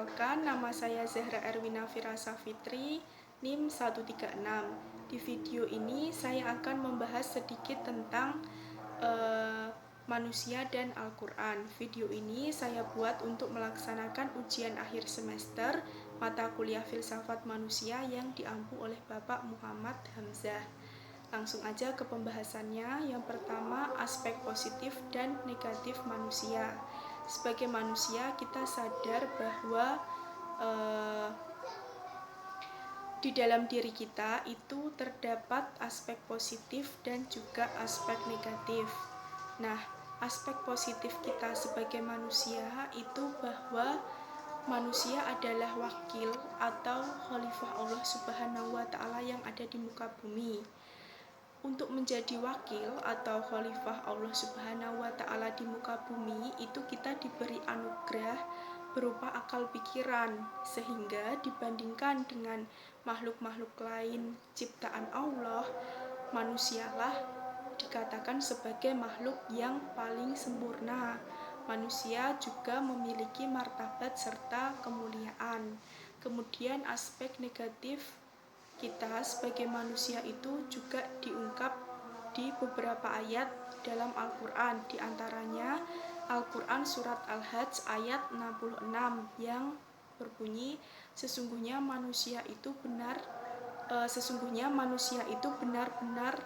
Perkenalkan, nama saya Zahra Erwina Firasa Fitri, NIM 136. Di video ini saya akan membahas sedikit tentang manusia dan Al-Quran. Video ini saya buat untuk melaksanakan ujian akhir semester mata kuliah filsafat manusia yang diampu oleh Bapak Muhammad Hamzah. Langsung aja ke pembahasannya. Yang pertama, aspek positif dan negatif manusia. Sebagai manusia, kita sadar bahwa di dalam diri kita itu terdapat aspek positif dan juga aspek negatif. Nah, aspek positif kita sebagai manusia itu bahwa manusia adalah wakil atau khalifah Allah Subhanahu wa Ta'ala yang ada di muka bumi. Untuk menjadi wakil atau khalifah Allah Subhanahu wa Ta'ala di muka bumi itu kita diberi anugerah berupa akal pikiran, sehingga dibandingkan dengan makhluk-makhluk lain ciptaan Allah, manusialah dikatakan sebagai makhluk yang paling sempurna. Manusia juga memiliki martabat serta kemuliaan. Kemudian aspek negatif kita sebagai manusia itu juga diungkap di beberapa ayat dalam Al-Quran. Di antaranya Al-Quran surat Al-Hajj ayat 66 yang berbunyi, sesungguhnya manusia itu benar-benar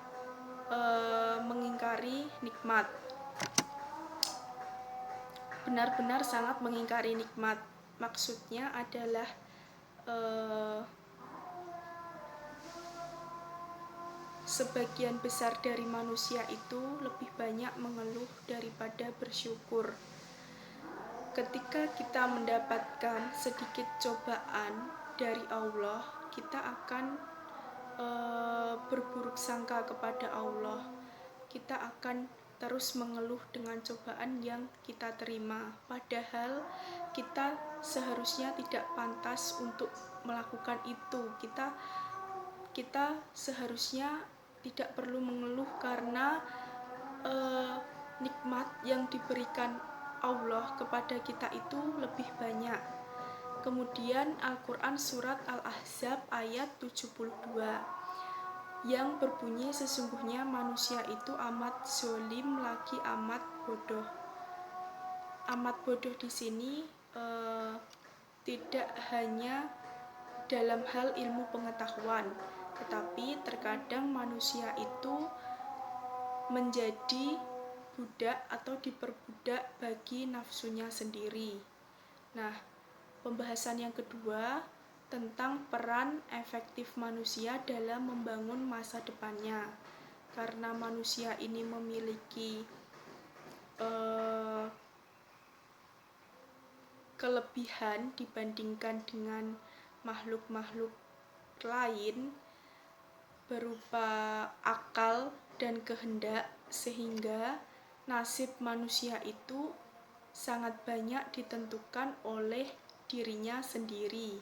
mengingkari nikmat. Benar-benar sangat mengingkari nikmat. Maksudnya adalah sebagian besar dari manusia itu lebih banyak mengeluh daripada bersyukur. Ketika kita mendapatkan sedikit cobaan dari Allah, kita akan berburuk sangka kepada Allah. Kita akan terus mengeluh dengan cobaan yang kita terima. Padahal kita seharusnya tidak pantas untuk melakukan itu. Kita seharusnya tidak perlu mengeluh karena nikmat yang diberikan Allah kepada kita itu lebih banyak. Kemudian Al-Quran surat Al-Ahzab ayat 72 yang berbunyi, sesungguhnya manusia itu amat zolim lagi amat bodoh. Amat bodoh di sini tidak hanya dalam hal ilmu pengetahuan, tetapi terkadang manusia itu menjadi budak atau diperbudak bagi nafsunya sendiri. Nah, pembahasan yang kedua tentang peran efektif manusia dalam membangun masa depannya. Karena manusia ini memiliki kelebihan dibandingkan dengan makhluk-makhluk lain berupa akal dan kehendak, sehingga nasib manusia itu sangat banyak ditentukan oleh dirinya sendiri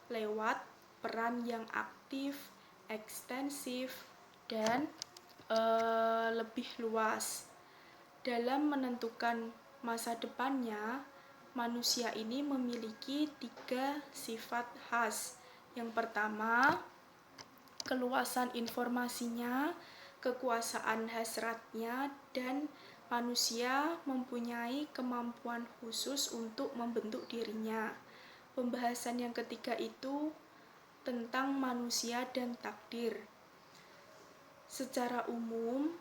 lewat peran yang aktif, ekstensif, dan lebih luas. Dalam menentukan masa depannya, manusia ini memiliki 3 sifat khas. Yang pertama, keluasan informasinya, kekuasaan hasratnya, dan manusia mempunyai kemampuan khusus untuk membentuk dirinya. Pembahasan yang ketiga itu tentang manusia dan takdir. Secara umum,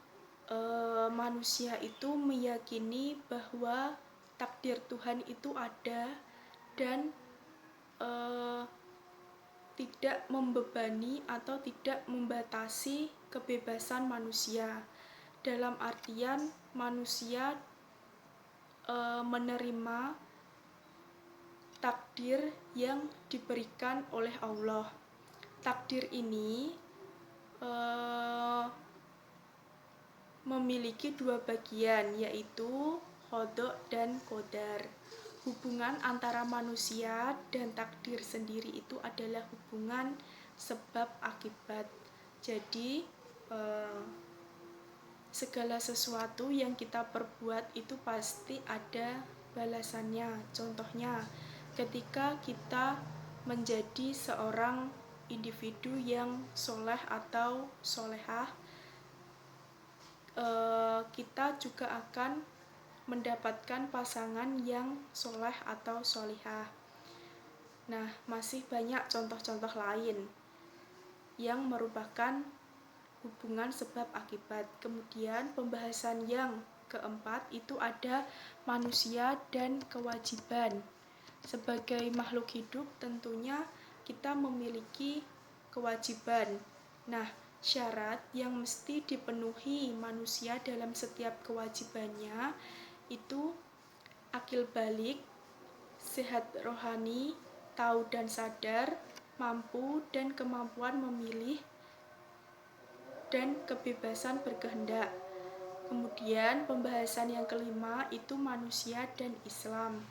manusia itu meyakini bahwa takdir Tuhan itu ada dan tidak membebani atau tidak membatasi kebebasan manusia. Dalam artian manusia menerima takdir yang diberikan oleh Allah. Takdir ini memiliki 2 bagian, yaitu qada dan qadar. Hubungan antara manusia dan takdir sendiri itu adalah hubungan sebab akibat. Jadi segala sesuatu yang kita perbuat itu pasti ada balasannya. Contohnya, ketika kita menjadi seorang individu yang soleh atau solehah, kita juga akan mendapatkan pasangan yang soleh atau solihah. Nah, masih banyak contoh-contoh lain yang merupakan hubungan sebab akibat. Kemudian pembahasan yang keempat itu ada manusia dan kewajiban. Sebagai makhluk hidup tentunya kita memiliki kewajiban. Nah, syarat yang mesti dipenuhi manusia dalam setiap kewajibannya itu akil balik, sehat rohani, tahu dan sadar, mampu dan kemampuan memilih, dan kebebasan berkehendak. Kemudian pembahasan yang kelima itu manusia dan Islam.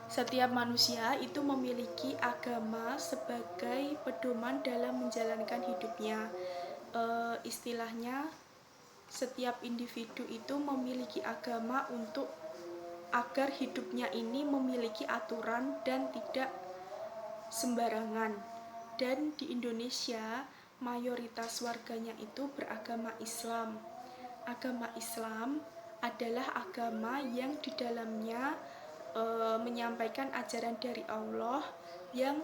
Setiap manusia itu memiliki agama sebagai pedoman dalam menjalankan hidupnya. Istilahnya setiap individu itu memiliki agama untuk agar hidupnya ini memiliki aturan dan tidak sembarangan. Dan di Indonesia mayoritas warganya itu beragama Islam. Agama Islam adalah agama yang di dalamnya menyampaikan ajaran dari Allah yang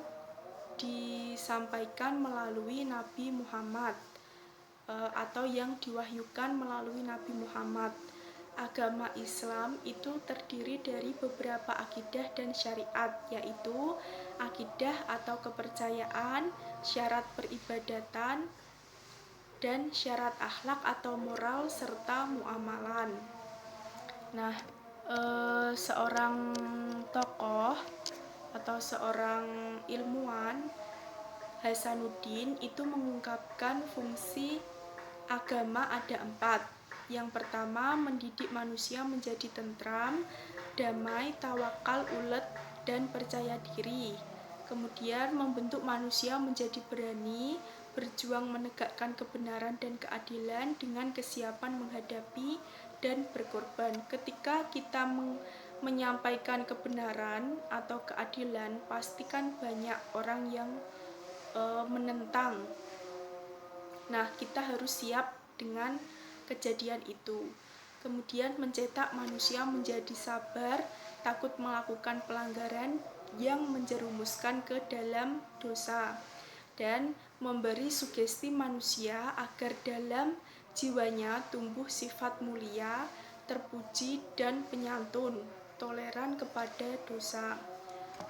disampaikan melalui Nabi Muhammad atau yang diwahyukan melalui Nabi Muhammad. Agama Islam itu terdiri dari beberapa akidah dan syariat, yaitu akidah atau kepercayaan, syarat peribadatan, dan syarat akhlak atau moral serta muamalan. Nah, seorang tokoh atau seorang ilmuwan, Hasanuddin, itu mengungkapkan fungsi agama ada 4. Yang pertama, mendidik manusia menjadi tentram, damai, tawakal, ulet, dan percaya diri. Kemudian membentuk manusia menjadi berani, berjuang menegakkan kebenaran dan keadilan dengan kesiapan menghadapi dan berkorban. Ketika kita menyampaikan kebenaran atau keadilan, pastikan banyak orang yang menentang. Nah, kita harus siap dengan kejadian itu. Kemudian mencetak manusia menjadi sabar, takut melakukan pelanggaran yang menjerumuskan ke dalam dosa, dan memberi sugesti manusia agar dalam jiwanya tumbuh sifat mulia, terpuji dan penyantun, toleran kepada dosa.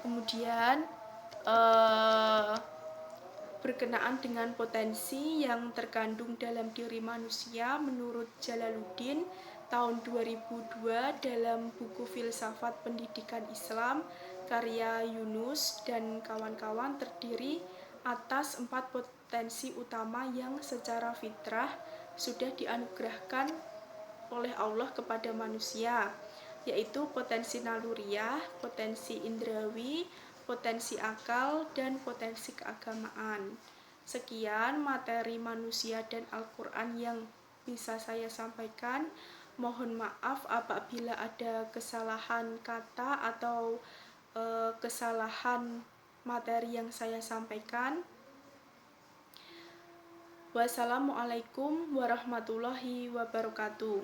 Kemudian berkenaan dengan potensi yang terkandung dalam diri manusia menurut Jalaluddin tahun 2002 dalam buku Filsafat Pendidikan Islam karya Yunus dan kawan-kawan terdiri atas 4 potensi utama yang secara fitrah sudah dianugerahkan oleh Allah kepada manusia, yaitu potensi naluriah, potensi indrawi, potensi akal, dan potensi keagamaan. Sekian materi manusia dan Al-Quran yang bisa saya sampaikan. Mohon maaf apabila ada kesalahan kata atau kesalahan materi yang saya sampaikan. Wassalamualaikum warahmatullahi wabarakatuh.